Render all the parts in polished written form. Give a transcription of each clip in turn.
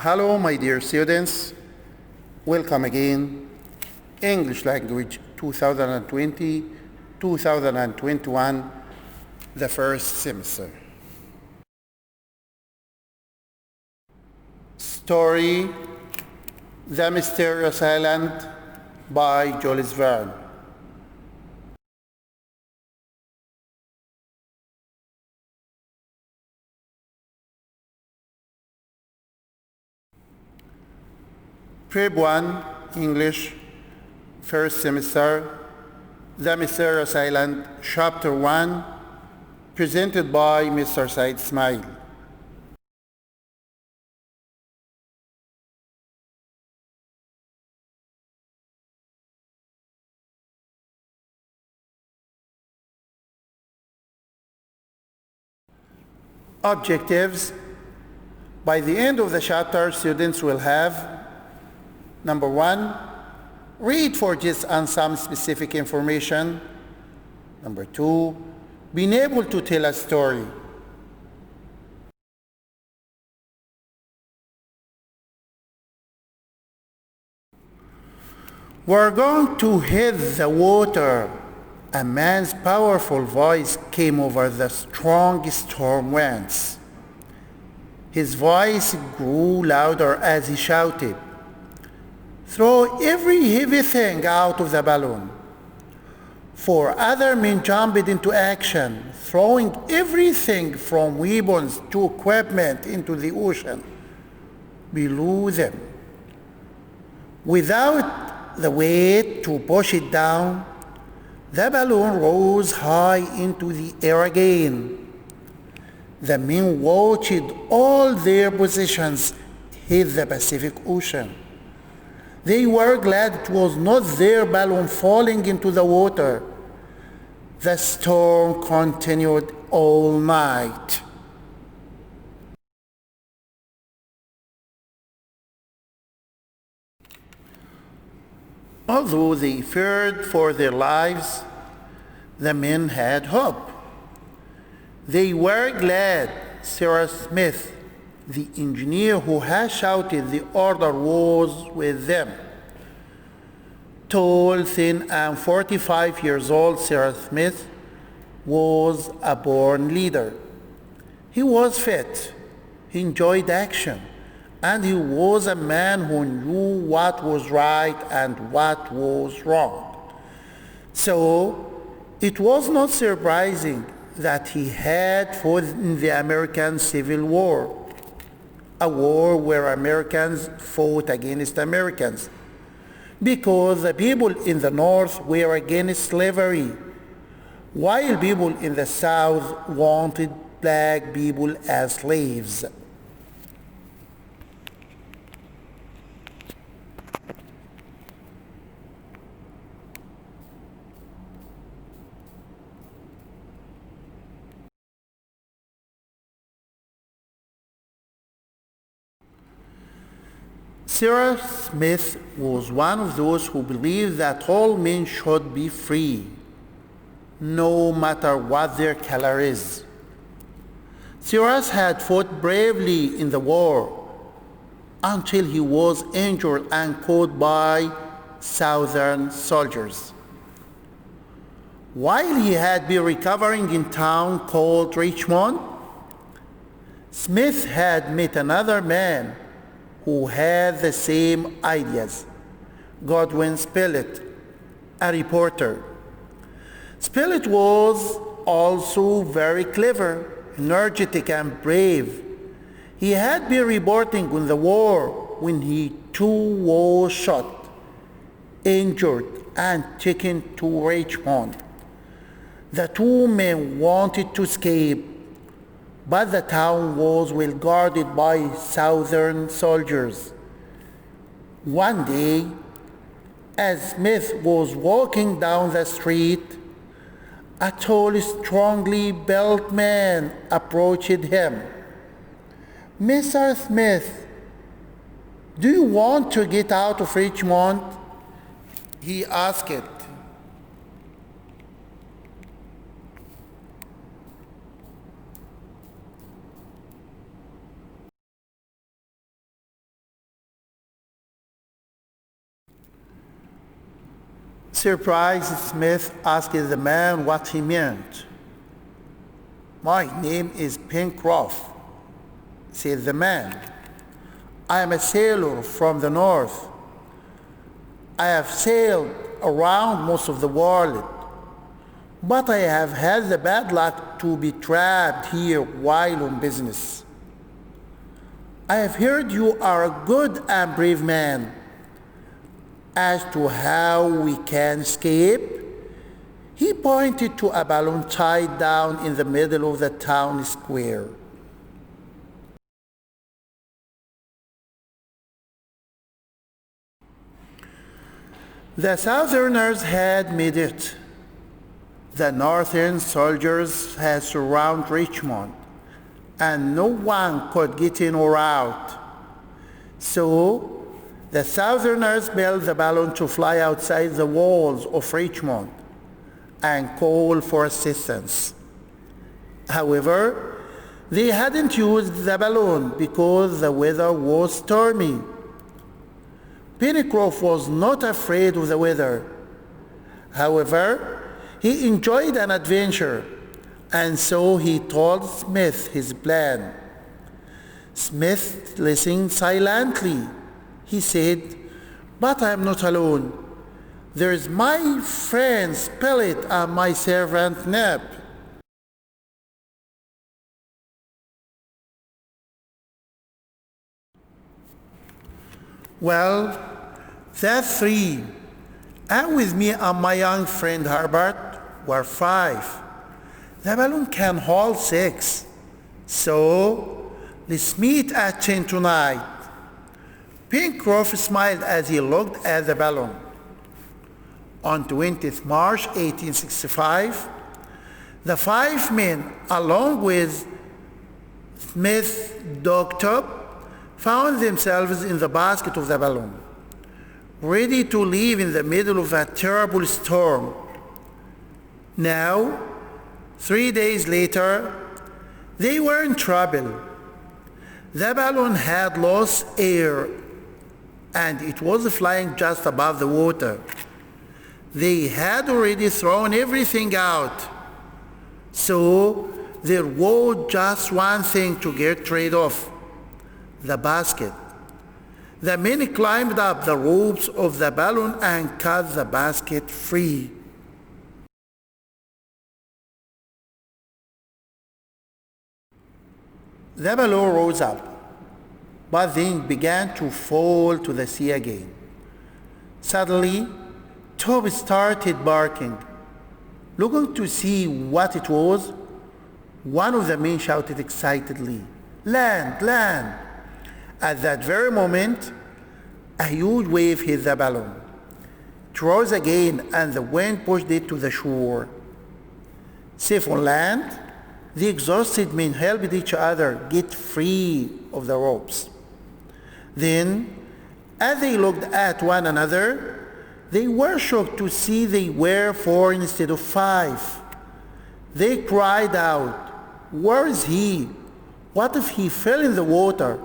Hello, my dear students. Welcome again. English Language 2020-2021, the first semester. Story, The Mysterious Island by Jules Verne. Prep 1, English, first semester, The Mysterious Island, Chapter 1, presented by Mr. Said Ismail. Objectives. By the end of the chapter, students will have: number 1, read for just and some specific information. Number 2, being able to tell a story. We're going to hit the water. A man's powerful voice came over the strong storm winds. His voice grew louder as he shouted, "Throw every heavy thing out of the balloon." 4 other men jumped into action, throwing everything from weapons to equipment into the ocean below them. Without the weight to push it down, the balloon rose high into the air again. The men watched all their positions hit the Pacific Ocean. They were glad it was not their balloon falling into the water. The storm continued all night. Although they feared for their lives, the men had hope. They were glad Cyrus Smith, the engineer who had shouted the order, was with them. Tall, thin, and 45 years old, Cyrus Smith was a born leader. He was fit, he enjoyed action, and he was a man who knew what was right and what was wrong. So it was not surprising that he had fought in the American Civil War, a war where Americans fought against Americans, because the people in the North were against slavery, while people in the South wanted black people as slaves. Cyrus Smith was one of those who believed that all men should be free, no matter what their color is. Cyrus had fought bravely in the war until he was injured and caught by Southern soldiers. While he had been recovering in a town called Richmond, Smith had met another man who had the same ideas, Godwin Spilett, a reporter. Spilett was also very clever, energetic, and brave. He had been reporting on the war when he too was shot, injured, and taken to Richmond. The 2 men wanted to escape, but the town was well guarded by Southern soldiers. One day, as Smith was walking down the street, a tall, strongly built man approached him. "Mr. Smith, do you want to get out of Richmond?" he asked. Surprised, Smith asked the man what he meant. "My name is Pencroff," said the man. "I am a sailor from the north. I have sailed around most of the world, but I have had the bad luck to be trapped here while on business. I have heard you are a good and brave man. As to how we can escape," he pointed to a balloon tied down in the middle of the town square. The Southerners had made it. The Northern soldiers had surrounded Richmond, and no one could get in or out. So the Southerners built the balloon to fly outside the walls of Richmond and call for assistance. However, they hadn't used the balloon because the weather was stormy. Pencroff was not afraid of the weather. However, he enjoyed an adventure, and so he told Smith his plan. Smith listened silently. He said, "But I am not alone. There is my friend Spilett and my servant Neb." "Well, the three, and with me and my young friend Herbert, were 5. The balloon can hold 6. So let's meet at 10 tonight." Pencroff smiled as he looked at the balloon. On 20th March 1865, the 5 men, along with Smith's dogtop, found themselves in the basket of the balloon, ready to leave in the middle of a terrible storm. Now, 3 days later, they were in trouble. The balloon had lost air, and it was flying just above the water. They had already thrown everything out, so there was just one thing to get rid of: the basket. The men climbed up the ropes of the balloon and cut the basket free. The balloon rose up, but then began to fall to the sea again. Suddenly, Toby started barking. Looking to see what it was, one of the men shouted excitedly, "Land! Land!" At that very moment, a huge wave hit the balloon. It rose again, and the wind pushed it to the shore. Safe on land, the exhausted men helped each other get free of the ropes. Then, as they looked at one another, they were shocked to see they were 4 instead of 5. They cried out, "Where is he? What if he fell in the water?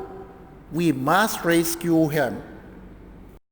We must rescue him."